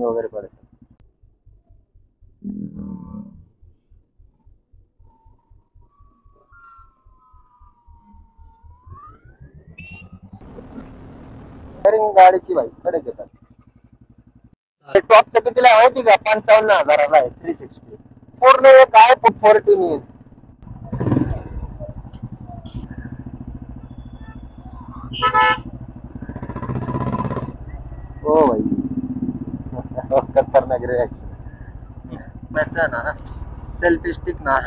वगैरे पडत. गाडीची बाईक कडे घेतात. टॉपचं कितीला आहे माहिती का? 55,000ला आहे 360. पूर्ण एक आहे 14 हो भाई. खतरनाक रिॲक्शन ना. सेल्फी स्टिक ना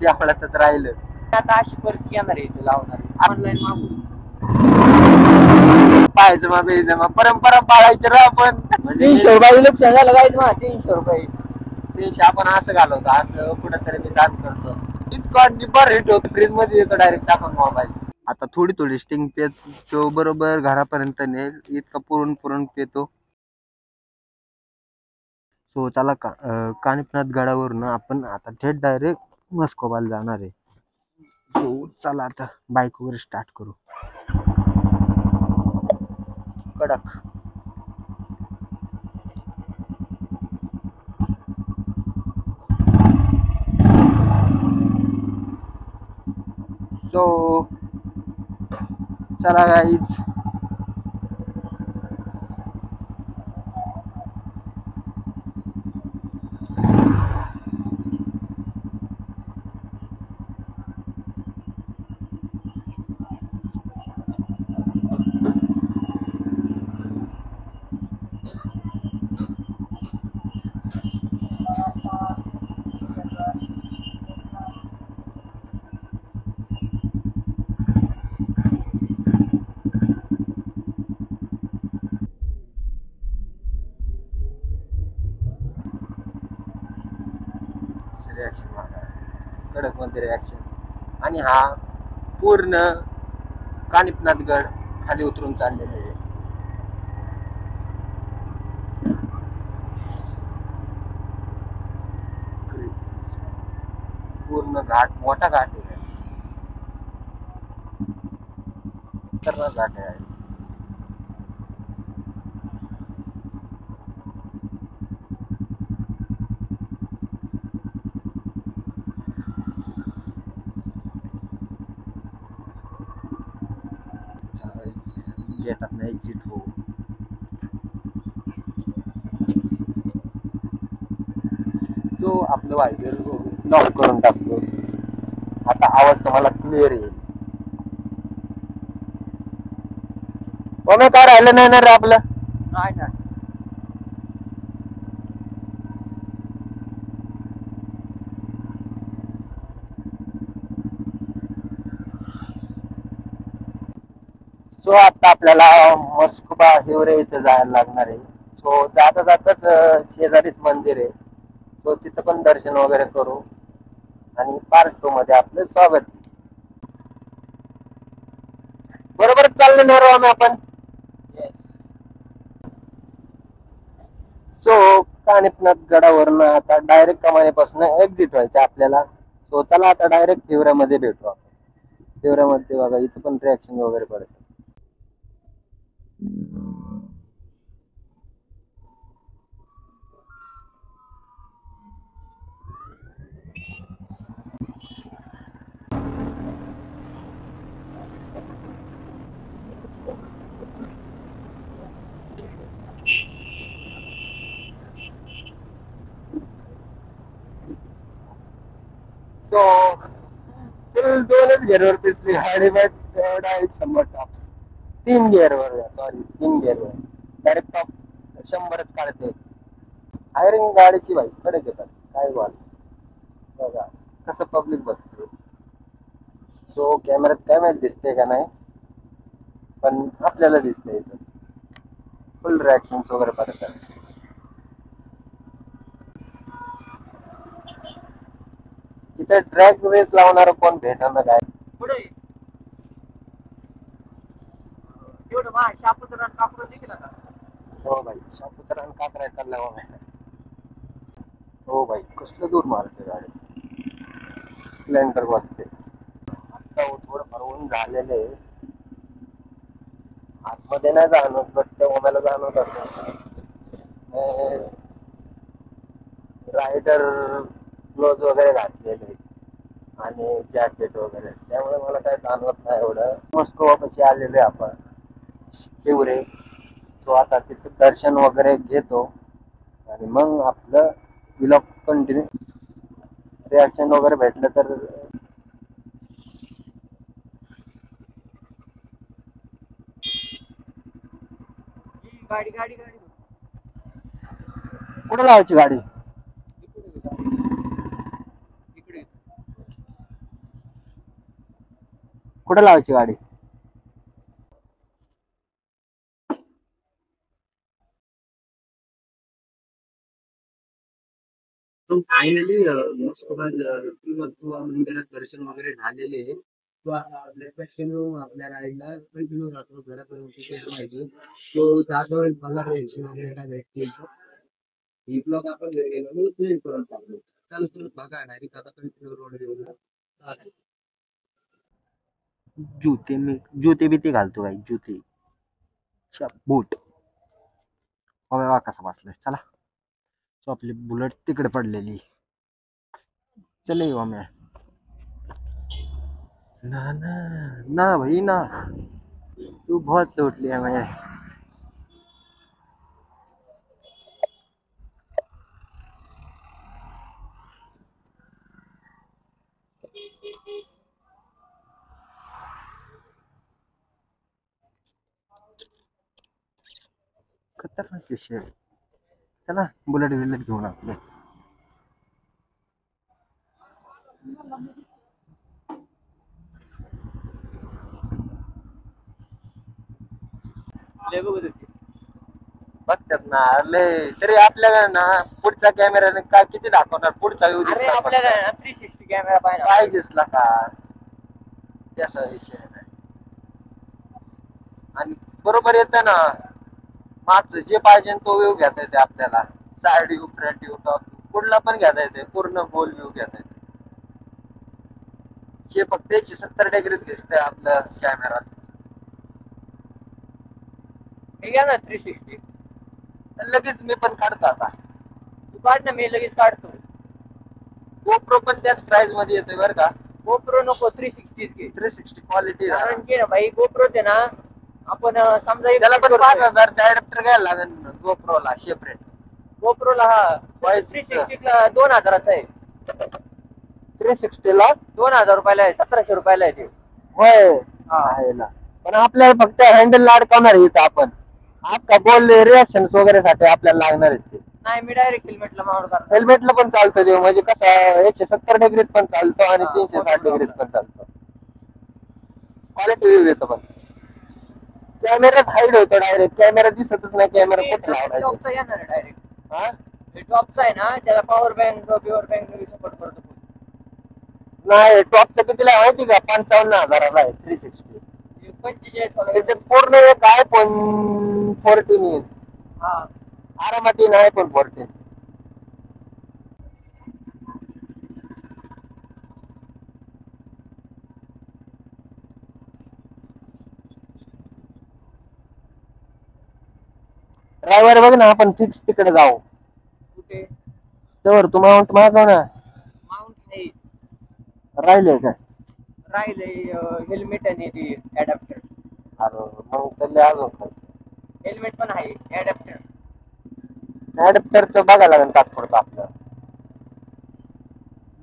त्यामुळेच राहिलं. आता अशी परिस्थिती येणार आहे इथे लावणार ऑनलाईन मागून पाहायचं मग परंपरा पाळायची रा आपण. 300 रुपये नुकसान झालं काहीच मग 300 रुपये 300 आपण असं घालवतो, असं कुठेतरी मी दान करतो. इतका डिपर हिट होतो फ्रीज मध्ये येतो डायरेक्ट टाकून मोबाईल. आता थोडी थोडी स्टिंग पेतो बरोबर घरापर्यंत नेल इतका पुरून पेतो. सो चला कानिपनाथ गडावरून आपण आता थेट डायरेक्ट मस्कोबाला जाणार आहे. सो चला आता बाईक वगैरे स्टार्ट करू. कडक सो चला गाईज. कडक मध्ये रिॲक्शन. आणि हा पूर्ण कानिपनाथ गड खाली उतरून चाललेले आहे. पूर्ण घाट मोठा घाट आहे. खतरनाक घाट आहे. गेटात नाही एक्झिट हो. सो आपलं वायझर लॉक करून टाकतो. आता आवाज तुम्हाला क्लिअर येईल. काय राहिलं नाही ना रे आपलं. नाही ना सो आता आपल्याला मस्कोबा हिवरे इथे जायला लागणार आहे. सो जाता जाताच शेजारीच मंदिर आहे. सो तिथं पण दर्शन वगैरे करू आणि पार्ट 2 मध्ये आपलं स्वागत. बरोबर चालले ना रो आम्ही आपण. सो कानिपनाथ गडावरनं आता डायरेक्ट कमानीपासून एक्झिट व्हायचं आपल्याला. सो चला आता डायरेक्ट हिवऱ्यामध्ये भेटू आपण. हिवऱ्यामध्ये बघा इथं पण रिॲक्शन वगैरे पडत. सो दोनच गिअरवर पिसली गाडी बट डायरेक्ट 100 टॉप्स. 3 गिअरवर सॉरी 3 गिअरवर डायरेक्ट टॉप 100च काढते. आयरिंग गाडीची बाईक कडे घेतात काय बोल बघा कसं पब्लिक बघते. सो कॅमेऱ्यात काय माहित दिसते का नाही पण आपल्याला दिसतंय इथं फुल रिॲक्शन्स वगैरे पडतात. इथे ट्रॅक रेस लावणार कोण भेटणार काय. पुढे एवढं मा शापूचं रन कापरून देखील आता. हो भाई शापूचं रन का करायचं चाललं. हो भाई कसलं दूर मारते गाडी. स्प्लेंडर बघते आता थोडं भरवून झालेले आतमध्ये नाही जाणवत बट ते ओम्याला जाणवत असं. रायडर ग्लोव्ज वगैरे घातलेले आणि जॅकेट वगैरे, त्यामुळे मला काय जाणवत नाही एवढं. मॉस्कोपाशी आलेले आपण शिवरे. तो आता तिथं दर्शन वगैरे घेतो आणि मग आपलं व्लॉग कंटिन्यू. रिॲक्शन वगैरे भेटलं तर गाडी गाडी गाडी कुठं लावायची गाडी. इकडे कुठं लावायची गाडी. तो फायनली मंदिरात दर्शन वगैरे झालेले. तो आता आपल्या आपल्या राईडला कंटिन्यू जातो घरापर्यंत माहिती. तो जातो मला रेल्स वगैरे काय भेटते ही ब्लॉग आपण घरी गेलो क्लीन करून टाकलो. चला तुम्ही बघा डायरेक्ट आता कंटिन्यू रोड घेऊन जुते बिते घालतो काही जुते बूट बघा कसा बसलाय. चला तो आपली बुलेट तिकडे पडलेली. चले येऊ आम्ही. ना ना ना भाई ना, तू बहुत लूट लिया मैं. खतरनाक विषय. चला बुलेट बिलेट घेऊन आपले. लय बघत होती. बघतात ना लय तरी आपल्याला ना पुढचा कॅमेराने काय किती दाखवणार. पुढचा व्ह्यू अरे आपल्याला 360 कॅमेरा पाहिजे. पाहिजेच का त्याचा विषय नाही. आणि बरोबर येत ना मागचं जे पाहिजे तो व्ह्यू घेता येते आपल्याला. Side view, front view, top कुठला पण घेता येते. पूर्ण गोल व्ह्यू घेता येते. हे फक्त 170 डिग्रीत दिसतंय आपल्या कॅमेरात. मी घ्या ना 360. लगेच मी पण काढतो आता. तू काढ ना, मी लगेच काढतो. गोप्रो पण त्याच प्राइस मध्ये येतोय बरं का. गोप्रो नको 360 घे. 360 क्वालिटी. कारण की ना भाई गोप्रो ते ना आपण समजा त्याला पण 5000चा ऍडॅप्टर घ्यायला लागेल गोप्रोला सेपरेट. गोप्रोला हा 360 ला 2000चा आहे. 360 ला 2000 रुपयाला आहे. 1700 रुपयाला आहे ते. होय आहे ना. पण आपल्याला फक्त हँडल अडकवणार इथं आपण. आपका गोल रिएक्शन वगैरे साठी आपल्याला लागणार आहे. नाही मी डायरेक्ट हेल्मेटला माउंट करतो. हेल्मेटला पण चालतं ते. म्हणजे कसं 170 डिग्रीत पण चालतो आणि 360 डिग्रीत पण चालतो. क्वालिटी व्ह्यू येतो. पण कॅमेरात हाईड होतो डायरेक्ट. कॅमेरा दिसतच नाही. कॅमेरा कुठे लावलाय टॉपचा येणार आहे डायरेक्ट. हा टॉपचा आहे ना, त्याला पॉवर बँक सपोर्ट करतो. नाही टॉपचं कितीला आहे माहिती का. 55,000ला आहे 360. 45 त्याच्यात पूर्ण एक iPhone 14 येईल. हा आरामात येईल iPhone 14. ड्रायव्हर बघ ना, आपण फिक्स तिकडे जाऊ. कुठे तर तू माउंट मागव ना. माउंट नाही राहिले का राहिले. हेल्मेट आणि ती अडॅप्टर. अरे मग त्याला अजून हेल्मेट पण आहे. ऍडॅप्टरचं बघायला लागेल तात्पुरतं आपलं.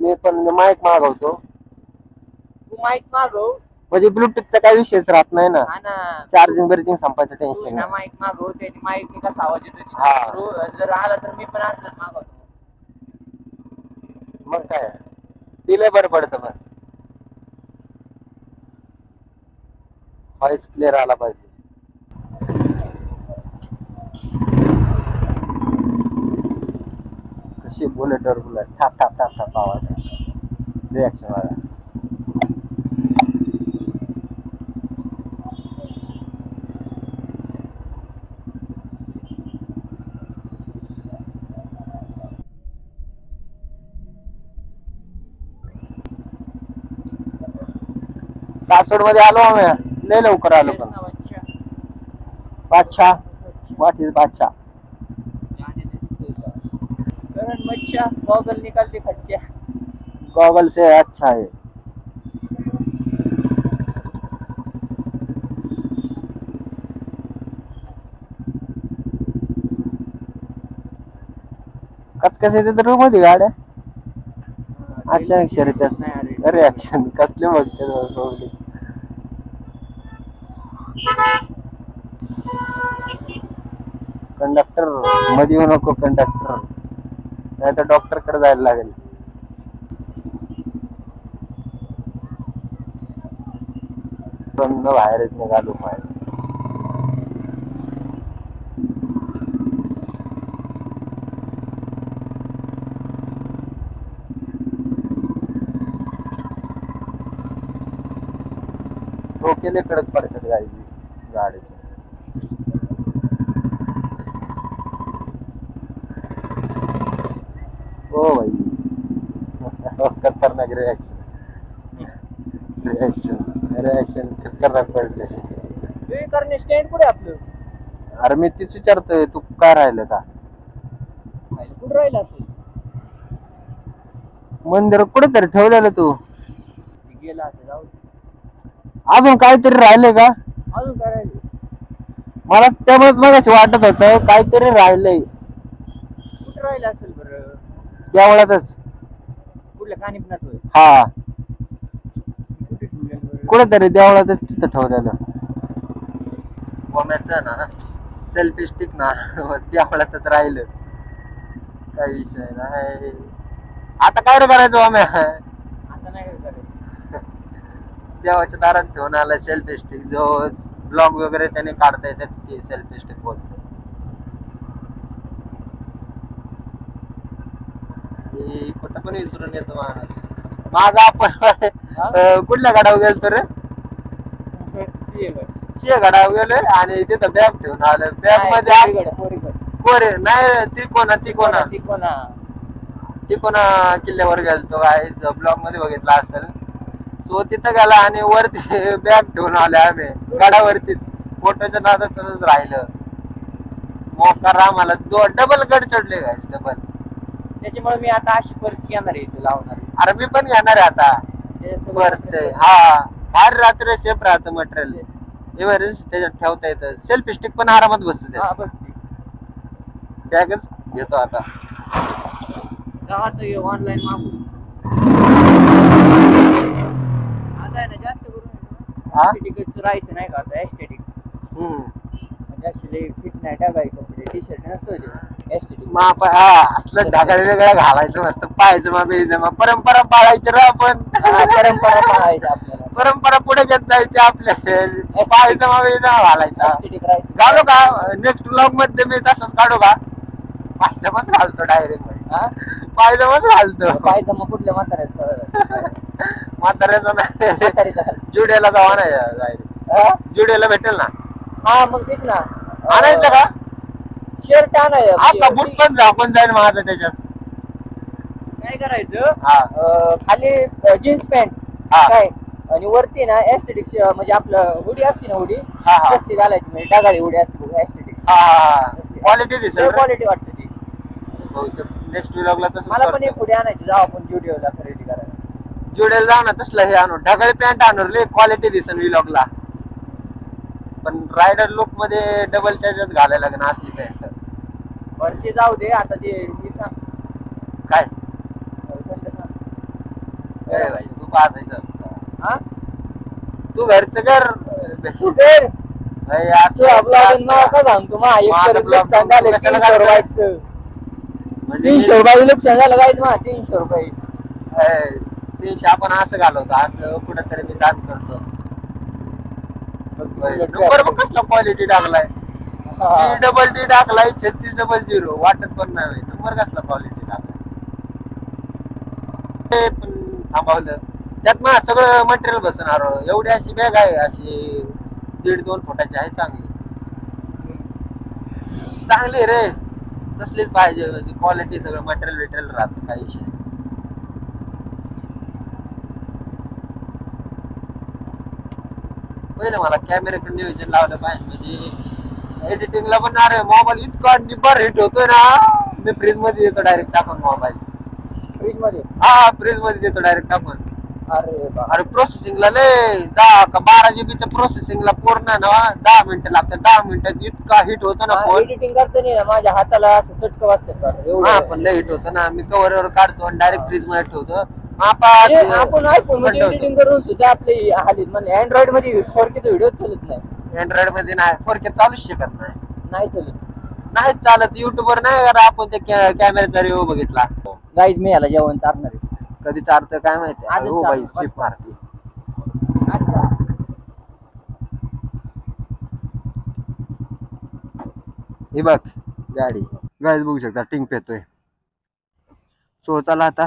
मी पण माईक मागवतो. तू माईक मागव. म्हणजे ब्लूटूथचा काही विषयच राहत नाही ना. हा ना. चार्जिंग बिर्जिंग संपायचं तू टेन्शन ना नाही. माईक मागव. त्याने माईक मी कसा आवाज येतो ते हा. check करू. जर आला तर मी पण असलंच मागवतो. मग काय दिलं बरं पडतं. पण व्हॉइस क्लिअर आला पाहिजे. कशी बुलेटवर बुलेट ठाप ठाप ठाप ठाप आवाज रिॲक्शन वाला. सासवड मध्ये आलो आम्ही. लय लवकर आलो. पण बादशाह व्हॉट इज बादशाह. कारण मच्छा गॉगल निकालते खच्च्या. गॉगल से अच्छा है. कस येते रूम मध्ये गाड्या अचानक शरीरात रिॲक्शन कसले बघते. कंडक्टर मध्ये येऊ नको कंडक्टर, नाही तर डॉक्टर कडे जायला लागेल. बंद बाहेरच निघालो बाहेर. डोक्याला कडक पडतात गाडीचे. हो भाई खतरनाक रिॲक्शन खतरनाक पडले. करणे स्टँड कुठे आपलं? अरे मी तीच विचारतोय तू काय राहिलं का? कुठं राहिलं असेल? मंदिर कुठे तरी ठेवलेलं तू गेला आता, जाऊ. अजून काहीतरी राहिलंय का? अजून काय राहिलं? मला त्यामुळेच मगाशी वाटत होतं काहीतरी राहिलंय. कुठं राहिलं असेल बरं? त्यावेळेतच कुठल्या कानिपनात होय? हा कुठे ठेवलेलं बरं? कुठेतरी देवळातच तिथं ठेवलेलं. कोणाचं ना सेल्फी स्टिक ना देवळातच राहिलं. काही विषय नाही. आता काय रे करायचं आम्ही? आता नाही काय करायचं. देवाच्या दारात ठेवून आला सेल्फी स्टिक. जो ब्लॉग वगैरे त्याने काढता येतात ते सेल्फी स्टिक बोलतो. कुठं पण विसरून येतो माणूस. माझा आपण कुठल्या गाडावर गेलतो रे? सिंह गडावर गेलोय आणि तिथं बॅग ठेवून आलं. बॅग मध्ये कोरे नाही तिकोना किल्ल्यावर गेलतो. ब्लॉग मध्ये बघितला असेल. सो तिथं गेला आणि वरती बॅग ठेवून आले आम्ही गडावरतीच. फोटोच्या नादात तसंच राहिलं. मोकार आम्हाला डबल गड चढले काय डबल. त्याच्यामुळे मी आता अशी पर्स घेणार आहे इथे लावणार. अरे मी पण घेणार आहे आता पर्स. हा बाहेर रात्र सेफ राहतं मटेरियल. इमर्जन्सी त्याच्यात ठेवता येतं. सेल्फी स्टिक पण आरामात बसते. बॅगच घेतो आता. ऑनलाईन मागू आता आहे ना. जास्त करून एस्थेटिक राहायचं नाही का आता. एस्थेटिक म्हणजे फिट नाही टाकायचं कपडे. टी शर्ट नसतो एस्थेटिक. असलं ढाकाळ वेगळं घालायचं मस्त. पाहायचं मग परंपरा पाळायची रा. आपण परंपरा पाळायची आपल्याला. परंपरा पुढे घेत जायची आपल्या. पाहायचं घालायचा. एस्थेटिक राहायचं. घालू का नेक्स्ट ब्लॉग मध्ये मी तसंच काढू का? पायजमाच घालतो डायरेक्ट. पायजमाच घालतो. पायजमा कुठल्या म्हाताऱ्याचा? म्हाताऱ्याचा नाही, जुड्याला जावा नाही डायरेक्ट. जुड्याला भेटेल ना. हा मग तेच ना. आणायचं का? शर्ट आणायचं. आता बूट पण झाकून जाईल माझं त्याच्यात. काय करायचं? खाली जीन्स पॅन्ट काय आणि वरती ना एस्थेटिक म्हणजे आपलं हुडी असते ना. हुडी कसली घालायची म्हणजे डागाळी हुडी असते एस्थेटिक. क्वालिटी दिसेल. क्वालिटी वाटते ती. नेक्स्ट व्लॉगला तसं मला पण एक हुडी आणायची. जाऊ आपण जुडिओला खरेदी करायला. जुडिओला जाऊ ना. तसलं हे आणू. ढगाळी पॅन्ट आणू रे. क्वालिटी दिसेल व्लॉगला. पण रायडर लुक मध्ये डबल त्याच्यात घालायला लागेल असली पॅन्ट. बरं ते जाऊ दे. आता ते मी सांग काय थंड सांग. भाई तू पाहायचं असतं. हा तू घरचं कर. सांगतो मा 300 रुपये नुकसान झालं गायचं मा. 300 रुपये 300 आपण असं घालवतो. असं कुठंतरी मी दान करतो. नंबर बघ कसला क्वालिटी टाकलाय. D टाकलाय 3600. वाटत पण नाही नंबर कसला क्वालिटी टाकलाय. ते पण थांबवलं. त्यात मला सगळं मटेरियल बसणार. एवढी अशी बॅग आहे. अशी 1.5-2 फुटाची आहे. चांगली रे. तसलीच पाहिजे. क्वालिटी सगळं मटेरियल राहतं. काही विषय. पहिलं मला कॅमेऱ्याकडे नियोजन लावलं पाहिजे. म्हणजे एडिटिंगला पण अरे मोबाईल इतका निबर हिट होतोय ना. मी फ्रीज मध्ये देतो डायरेक्ट टाकून मोबाईल. फ्रीज मध्ये? हा फ्रीज मध्ये देतो डायरेक्ट टाकून. अरे प्रोसेसिंगला लय 10 का 12 जीबीच्या प्रोसेसिंगला पूर्ण ना 10 मिनिटं लागतात. 10 मिनिटात इतका हिट होतो ना फोन. एडिटिंग करताना माझ्या हाताला असं चटकं वाजतं. हा पण लय हिट होतं ना. मी कव्हर काढतो आणि डायरेक्ट फ्रीज मध्ये ठेवतो. आपण आयफोन मध्ये एडिटिंग करून सुद्धा आपली हालीत म्हणजे अँड्रॉइड मध्ये 4K व्हिडिओ चालत नाही. अँड्रॉइड मध्ये नाही 4K चालूच शकत नाही चालत. नाही चालत. युट्यूबवर नाही करा आपण ते कॅमेराचा रिव्ह्यू बघितला. गाईज मी याला जेवण चालणार आहे. कधी चालतं काय माहिती. आजच हो बाई चालतं, स्लिप मारते. हे बघ गाडी गाईज बघू शकता टिंक पेतोय. सो चला आता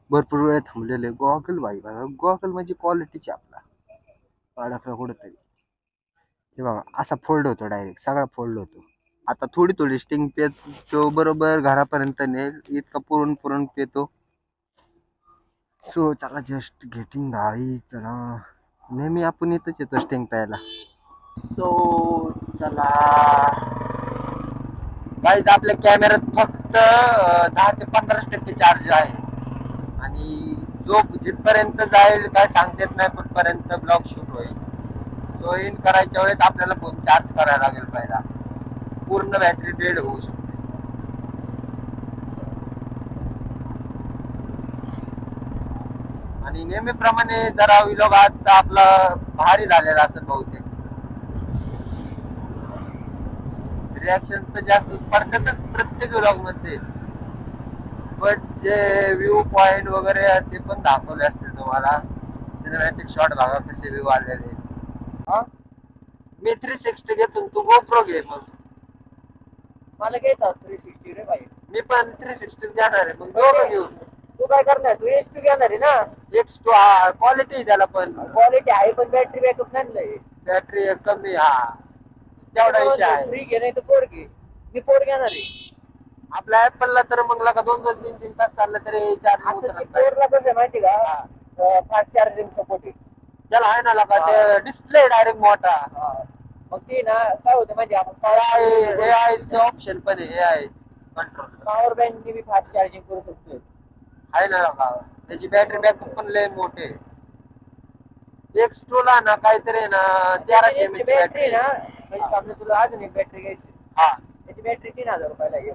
भरपूर वेळ थांबलेले. गॉगल बाई बघा गॉगल म्हणजे क्वालिटीचे आपला अडकला कुठंतरी. हे बघा असा फोल्ड होतो डायरेक्ट सगळा फोल्ड होतो. आता थोडी थोडी स्टिंग पेतो बरोबर घरापर्यंत नेल इतका पुरून पेतो. सो चला जस्ट गेटिंग गाडी. चला नेहमी आपण इथंच येतो स्टिंग प्यायला. सो चला गाईज आपल्या कॅमेऱ्यात फक्त 10 ते 15% चार्ज आहे आणि जो जिथपर्यंत जाईल काय सांगता येत नाही कुठपर्यंत ब्लॉग शूट होईल. सो इन करायच्या वेळेस आपल्याला फोन चार्ज करायला लागेल पहिला. पूर्ण बॅटरी डेड होऊ शकते. आणि नेहमीप्रमाणे जरा व्लॉग आजचा आपला भारी झालेला असेल बहुतेक. रिॲक्शन तर जास्त पडतातच प्रत्येक व्लॉग मध्ये. बट जे व्ह्यू पॉइंट वगैरे ते पण दाखवले असतील तुम्हाला. सिनेमॅटिक शॉट बघा कसे व्ह्यू आलेले. मी 360 घेतो तू गोप्रो घे. मग मला घ्यायचा 360 रे भाई. मी पण 360 घेणार आहे. मग दोघं घेऊ. तू काय करणार? तू HP घेणार आहे ना. X2 क्वालिटी त्याला पण क्वालिटी आहे पण बॅटरी बॅकअप नाही. बॅटरी कमी. हा तेवढा विषय आहे. 3 घे नाही तर 4 घे. मी 4 घेणार आहे. आपल्या ऍपलला तर मग लगा 2-2-3-3 तास चाललं तरी चार्जिंग आता 4ला कसं आहे माहिती का? फास्ट चार्जिंग सपोर्ट आहे त्याला. आहे ना लगा ते डिस्प्ले डायरेक्ट मोठा. मग ते ना काय होतं माहिती आपण AI ऑप्शन पण आहे. AI कंट्रोल पॉवर बँक मी फास्ट चार्जिंग करू शकतो. आहे ना लगा त्याची बॅटरी बॅकअप पण लय मोठे. X2 ला ना काहीतरी ना 1300 mAh बॅटरी ना. म्हणजे समजा तुला अजून एक बॅटरी घ्यायची. हा त्याची बॅटरी 3000 रुपयाला आहे.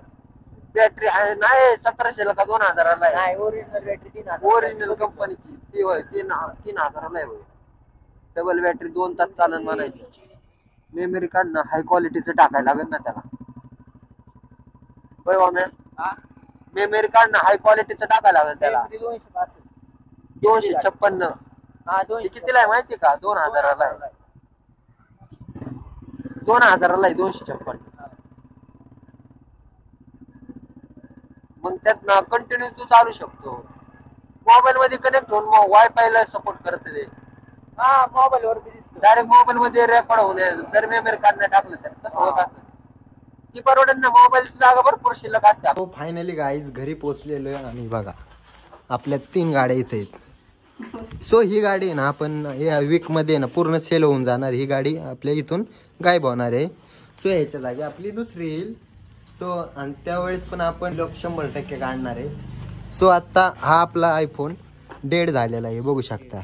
बॅटरी आहे नाही 1700 का 2000 ला नाही. Original battery 3000. ओरिजिनल कंपनीची ती होय 3000 ला होय. डबल बॅटरी 2 तास चालन म्हणायची. मेमरी कार्ड ना हाय क्वालिटीचं टाकायला लागेल ना त्याला. होय वामे मेमरी कार्ड ना हाय क्वालिटीचं टाकायला लागेल त्याला. 256. हा कितीला आहे माहिती का? 2000 ला आहे. 2000 ला आहे 256. मग त्यात ना कंटिन्यू तू चालू शकतो. मोबाईल मध्ये कनेक्ट होऊन मग वायफाय ला सपोर्ट करते ते. हा मोबाईल वर डायरेक्ट मोबाईल मध्ये रेकॉर्ड होऊ नये. जर मेमरी कार्ड नाही टाकलं तर तसं होत असेल. ती परवडत ना. मोबाईलची जागा भरपूर शिल्लक असते. तो फायनली गाईज घरी पोहोचलेलो आहे आणि बघा आपल्या 3 गाड्या इथे आहेत. सो ही गाडी ना आपण या वीक मध्ये ना पूर्ण सेल होऊन जाणार. ही गाडी आपल्या इथून गायब होणार आहे. सो याच्या जागी आपली दुसरी येईल. सो आणि त्यावेळेस पण आपण लोक 100% काढणार आहे. सो आता हा आपला आयफोन डेड झालेला आहे. बघू शकता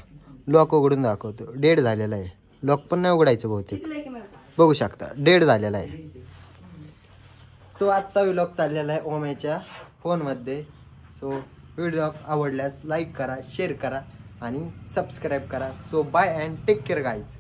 लॉक उघडून दाखवतो. डेड झालेला आहे. लॉक पण नाही उघडायचं बहुतेक. बघू शकता डेड झालेला आहे. सो आत्ता व्लॉग चाललेला आहे ओम्याच्या फोनमध्ये. सो व्हिडिओ आवडल्यास लाईक करा, शेअर करा आणि सबस्क्राईब करा. So bye and take care guys.